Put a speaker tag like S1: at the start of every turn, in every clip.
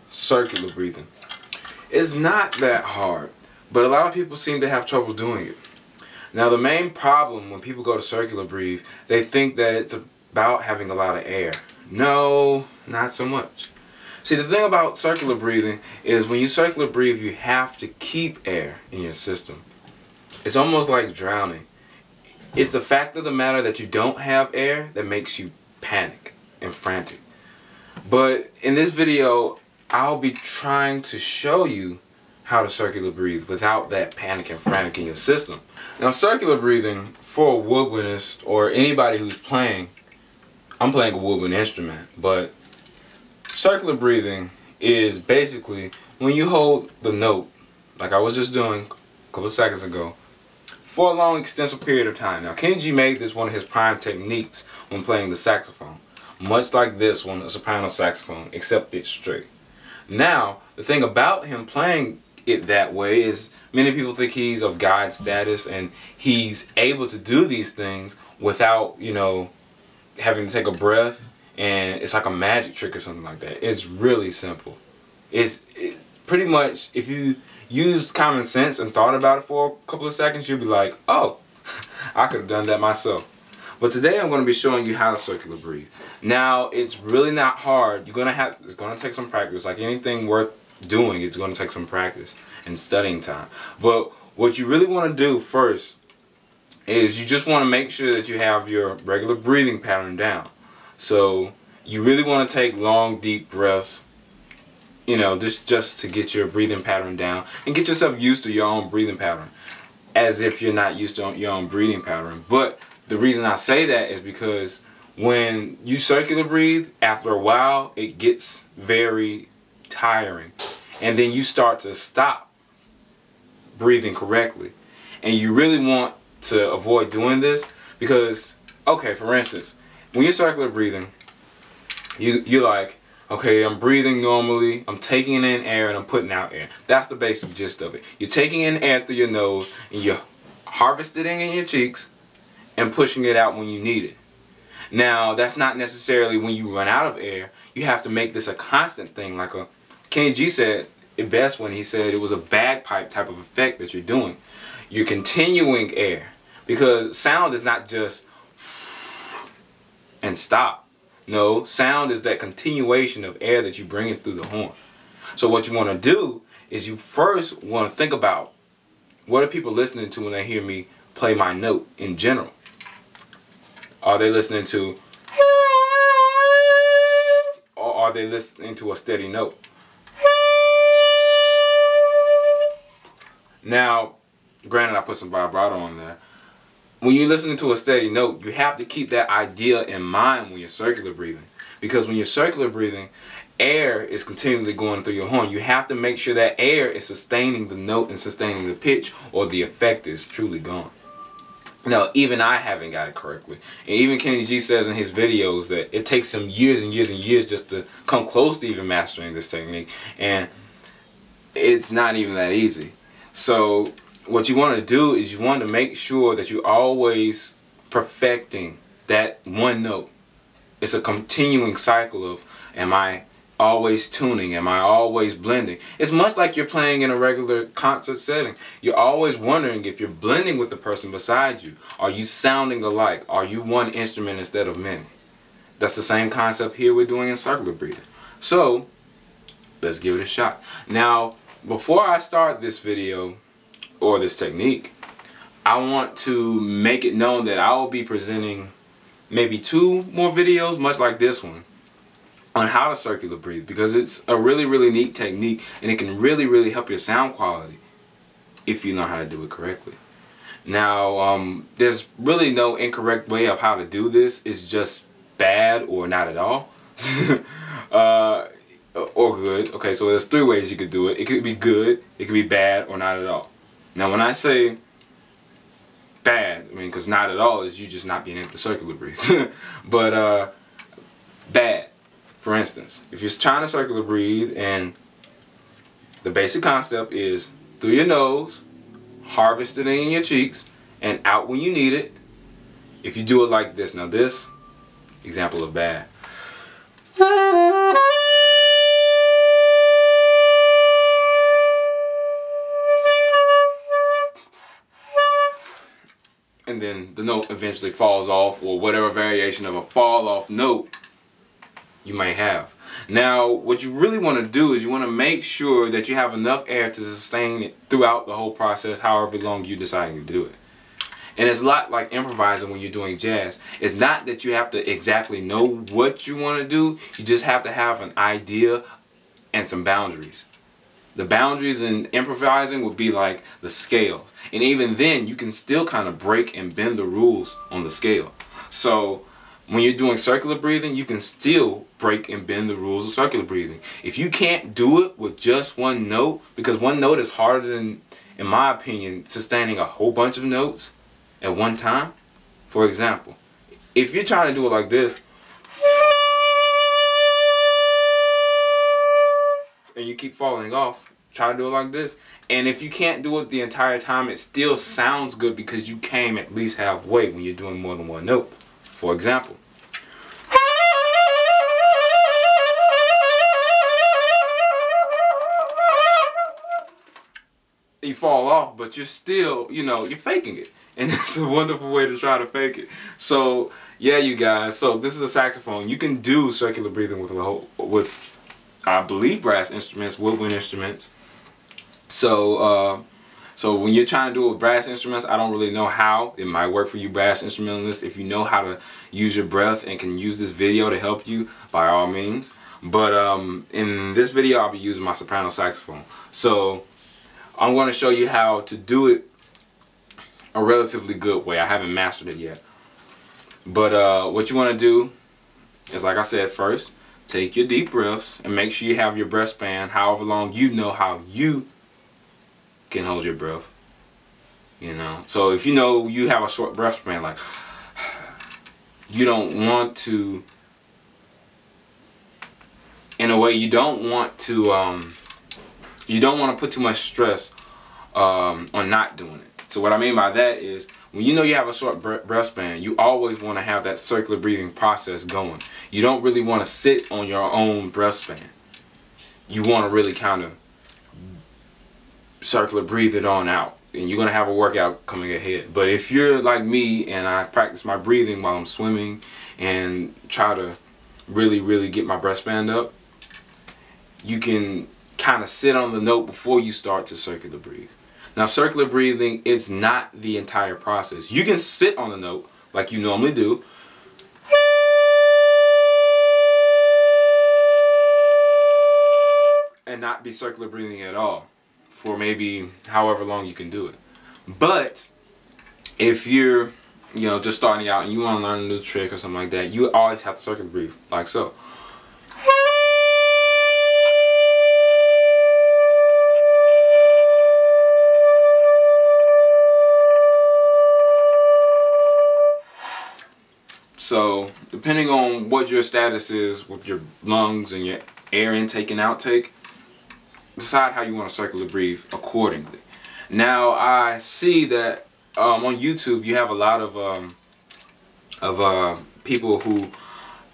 S1: Circular breathing. It's not that hard, but a lot of people seem to have trouble doing it. Now, the main problem when people go to circular breathe, they think that it's about having a lot of air. No, not so much. See, the thing about circular breathing is when you circular breathe, you have to keep air in your system. It's almost like drowning. It's the fact of the matter that you don't have air that makes you panic and frantic. But in this video, I'll be trying to show you how to circular breathe without that panic and frantic in your system. Now, circular breathing for a woodwindist or anybody who's playing, I'm playing a woodwind instrument, but circular breathing is basically when you hold the note, like I was just doing a couple of seconds ago, for a long extensive period of time. Now, Kenny G made this one of his prime techniques when playing the saxophone. Much like this one, a soprano saxophone, except it's straight. Now, the thing about him playing it that way is many people think he's of God status and he's able to do these things without, you know, having to take a breath, and it's like a magic trick or something like that. It's really simple. It's pretty much, if you use common sense and thought about it for a couple of seconds, you'll be like, oh, I could have done that myself. But today I'm going to be showing you how to circular breathe. Now, it's really not hard. It's going to take some practice. Like anything worth doing, it's going to take some practice and studying time. But what you really want to do first is you just want to make sure that you have your regular breathing pattern down. So you really want to take long, deep breaths, you know, just to get your breathing pattern down and get yourself used to your own breathing pattern, as if you're not used to your own breathing pattern. But the reason I say that is because when you circular breathe, after a while, it gets very tiring. And then you start to stop breathing correctly. And you really want to avoid doing this because, okay, for instance, when you're circular breathing, you're like, okay, I'm breathing normally, I'm taking in air and I'm putting out air. That's the basic gist of it. You're taking in air through your nose and you're harvesting it in your cheeks and pushing it out when you need it. Now, that's not necessarily when you run out of air. You have to make this a constant thing. Like Kenny G said it best when he said it was a bagpipe type of effect that you're doing. You're continuing air, because sound is not just and stop. No, sound is that continuation of air that you bring in through the horn. So what you want to do is you first want to think about, what are people listening to when they hear me play my note in general? Are they listening to, or are they listening to a steady note? Now, granted, I put some vibrato on there. When you're listening to a steady note, you have to keep that idea in mind when you're circular breathing. Because when you're circular breathing, air is continually going through your horn. You have to make sure that air is sustaining the note and sustaining the pitch, or the effect is truly gone. Now, even I haven't got it correctly. And even Kenny G says in his videos that it takes him years and years and years just to come close to even mastering this technique. And it's not even that easy. So what you want to do is you want to make sure that you're always perfecting that one note. It's a continuing cycle of, am I always tuning? Am I always blending? It's much like you're playing in a regular concert setting. You're always wondering if you're blending with the person beside you. Are you sounding alike? Are you one instrument instead of many? That's the same concept here we're doing in circular breathing. So let's give it a shot. Now, before I start this video or this technique, I want to make it known that I will be presenting maybe 2 more videos, much like this one, on how to circular breathe, because it's a really, really neat technique and it can really, really help your sound quality if you know how to do it correctly. Now, there's really no incorrect way of how to do this. It's just bad or not at all. Or good. Okay, so there's 3 ways you could do it. It could be good, it could be bad, or not at all. Now, when I say I mean, because not at all is you just not being able to circular breathe. But bad. For instance, if you're trying to circular breathe and the basic concept is through your nose, harvest it in your cheeks, and out when you need it. If you do it like this, now this example of bad. And then the note eventually falls off, or whatever variation of a fall off note you may have. Now, what you really want to do is you want to make sure that you have enough air to sustain it throughout the whole process, however long you're deciding to do it. And it's a lot like improvising when you're doing jazz. It's not that you have to exactly know what you want to do, you just have to have an idea and some boundaries. The boundaries in improvising would be like the scale. And even then, you can still kind of break and bend the rules on the scale. So when you're doing circular breathing, you can still break and bend the rules of circular breathing. If you can't do it with just one note, because one note is harder than, in my opinion, sustaining a whole bunch of notes at one time. For example, if you're trying to do it like this, and you keep falling off, try to do it like this. And if you can't do it the entire time, it still sounds good because you came at least halfway when you're doing more than one note. For example, you fall off, but you're still, you know, you're faking it. And it's a wonderful way to try to fake it. So yeah, you guys, so this is a saxophone. You can do circular breathing with I believe brass instruments, woodwind instruments. So so when you're trying to do it with brass instruments, I don't really know how. It might work for you brass instrumentalists. If you know how to use your breath and can use this video to help you, by all means. But in this video, I'll be using my soprano saxophone. So I'm going to show you how to do it a relatively good way. I haven't mastered it yet. But what you want to do is, like I said, first, take your deep breaths and make sure you have your breath span however long you know how you can hold your breath. You know, so if you know you have a short breath span, like you don't want to, in a way, you don't want to put too much stress on not doing it. So what I mean by that is, when you know you have a short breath span, you always want to have that circular breathing process going. You don't really want to sit on your own breath span. You want to really kind of circular breathe it on out. And you're going to have a workout coming ahead. But if you're like me and I practice my breathing while I'm swimming and try to really get my breath span up, you can kind of sit on the note before you start to circular breathe. Now, circular breathing is not the entire process. You can sit on the note like you normally do, and not be circular breathing at all for maybe however long you can do it. But if you're, you know, just starting out and you want to learn a new trick or something like that, you always have to circular breathe like so. So, depending on what your status is with your lungs and your air intake and outtake, decide how you want to circular breathe accordingly. Now, I see that on YouTube you have a lot of people who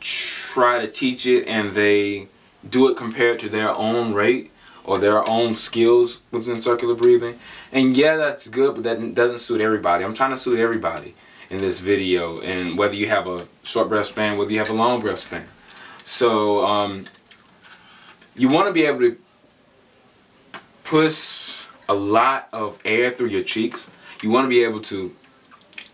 S1: try to teach it and they do it compared to their own rate or their own skills within circular breathing. And yeah, that's good, but that doesn't suit everybody. I'm trying to suit everybody in this video, and whether you have a short breath span, whether you have a long breath span. So you want to be able to push a lot of air through your cheeks. You want to be able to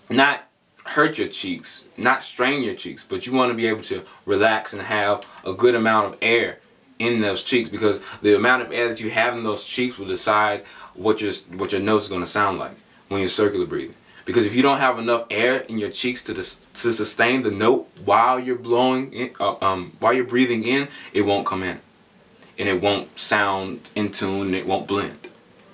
S1: not hurt your cheeks, not strain your cheeks, but you want to be able to relax and have a good amount of air in those cheeks, because the amount of air that you have in those cheeks will decide what your note is going to sound like when you're circular breathing. Because if you don't have enough air in your cheeks to sustain the note while you're blowing in, while you're breathing in, it won't come in, and it won't sound in tune, and it won't blend.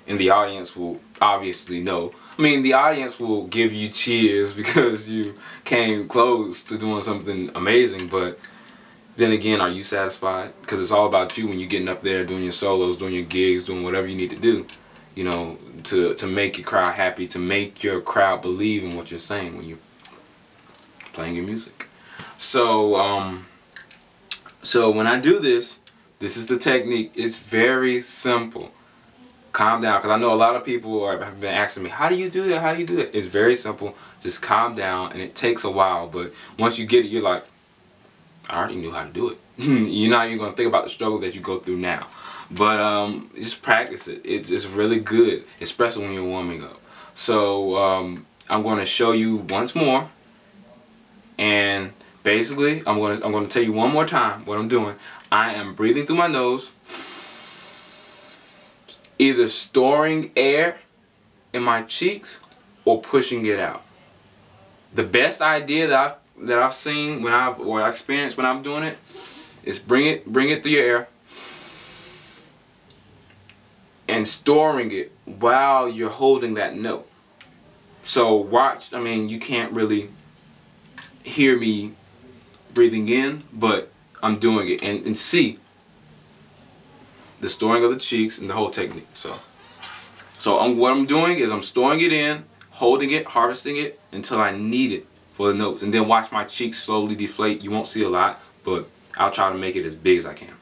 S1: And the audience will obviously know I mean, the audience will give you cheers because you came close to doing something amazing, but then again, are you satisfied? Because it's all about you when you're getting up there, doing your solos, doing your gigs, doing whatever you need to do, you know, to make your crowd happy, to make your crowd believe in what you're saying when you're playing your music. So, so when I do this, this is the technique. It's very simple. Calm down, because I know a lot of people have been asking me, how do you do that? How do you do that? It's very simple. Just calm down, and it takes a while, but once you get it, you're like, I already knew how to do it. You're not even going to think about the struggle that you go through now. But just practice it. It's really good, especially when you're warming up. So I'm going to show you once more, and basically I'm going to tell you one more time what I'm doing. I am breathing through my nose, either storing air in my cheeks or pushing it out. The best idea that I've seen or I experienced when I'm doing it is bring it through your air and storing it while you're holding that note. So watch, I mean, you can't really hear me breathing in, but I'm doing it, and see the storing of the cheeks and the whole technique. So what I'm doing is I'm storing it in, holding it, harvesting it until I need it for the notes, and then watch my cheeks slowly deflate. You won't see a lot, but I'll try to make it as big as I can.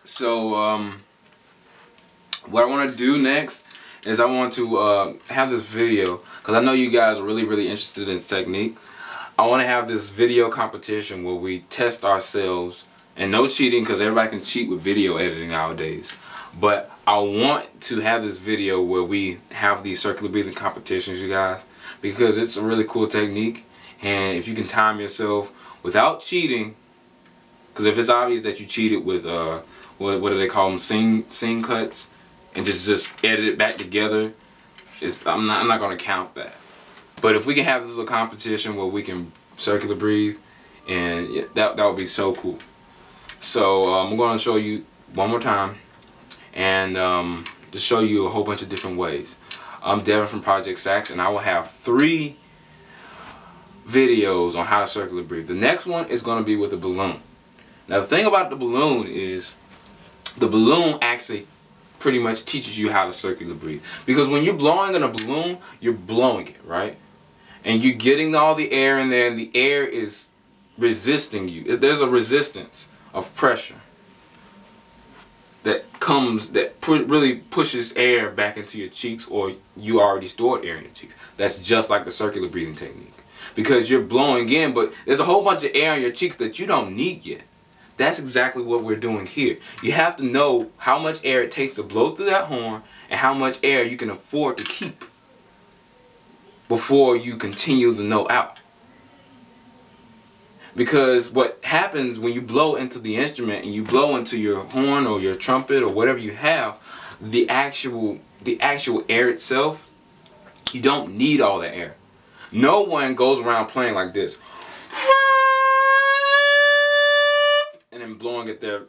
S1: So what I want to do next is I want to have this video, because I know you guys are really interested in this technique. I want to have this video competition where we test ourselves, and no cheating, because everybody can cheat with video editing nowadays. But I want to have this video where we have these circular breathing competitions, you guys, because it's a really cool technique, and if you can time yourself without cheating, because if it's obvious that you cheated with what do they call them, scene cuts, and just edit it back together, I'm not going to count that. But if we can have this little competition where we can circular breathe, and that would be so cool. So I'm going to show you one more time, and just show you a whole bunch of different ways. I'm Devin from Project Sax, and I will have 3 videos on how to circular breathe. The next one is going to be with a balloon. Now the thing about the balloon is, the balloon actually pretty much teaches you how to circular breathe. Because when you're blowing in a balloon, you're blowing it, right? And you're getting all the air in there, and the air is resisting you. There's a resistance of pressure that really pushes air back into your cheeks, or you already stored air in your cheeks. That's just like the circular breathing technique. Because you're blowing in, but there's a whole bunch of air in your cheeks that you don't need yet. That's exactly what we're doing here. You have to know how much air it takes to blow through that horn and how much air you can afford to keep before you continue the note out. Because what happens when you blow into the instrument and you blow into your horn or your trumpet or whatever you have, the actual air itself, you don't need all that air. No one goes around playing like this and then blowing at their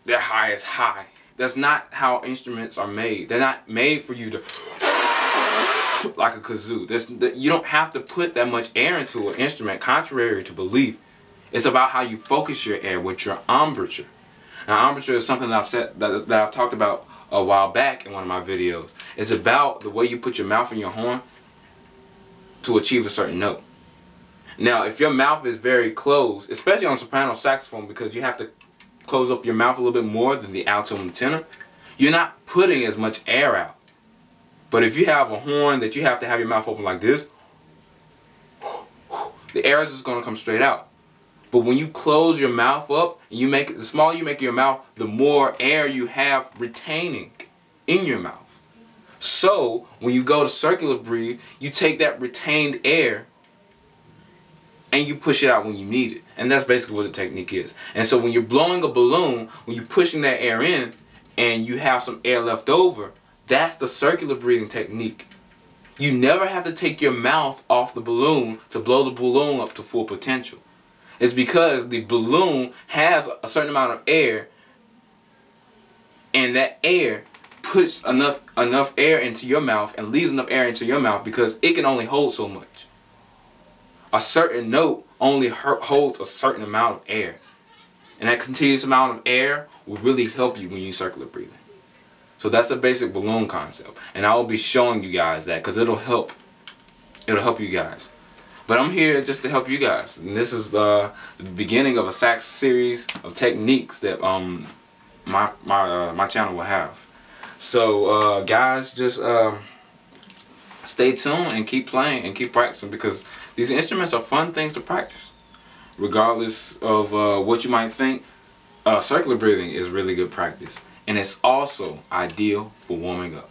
S1: highest high. That's not how instruments are made. They're not made for you to like a kazoo. You don't have to put that much air into an instrument, contrary to belief. It's about how you focus your air with your embouchure. Now, embouchure is something that I've talked about a while back in one of my videos. It's about the way you put your mouth in your horn to achieve a certain note. Now, if your mouth is very closed, especially on soprano saxophone, because you have to close up your mouth a little bit more than the alto and tenor, you're not putting as much air out. But if you have a horn that you have to have your mouth open like this, the air is just going to come straight out. But when you close your mouth up, and you make it, the smaller you make your mouth, the more air you have retaining in your mouth. So when you go to circular breathe, you take that retained air and you push it out when you need it. And that's basically what the technique is. And so when you're blowing a balloon, when you're pushing that air in and you have some air left over, that's the circular breathing technique. You never have to take your mouth off the balloon to blow the balloon up to full potential. It's because the balloon has a certain amount of air, and that air puts enough air into your mouth and leaves enough air into your mouth because it can only hold so much. A certain note only holds a certain amount of air. And that continuous amount of air will really help you when you circular breathing. So that's the basic balloon concept. And I will be showing you guys that because it'll help. It'll help you guys. But I'm here just to help you guys. And this is the beginning of a sax series of techniques that my channel will have. So guys, just stay tuned and keep playing and keep practicing, because these instruments are fun things to practice. Regardless of what you might think, circular breathing is really good practice. And it's also ideal for warming up.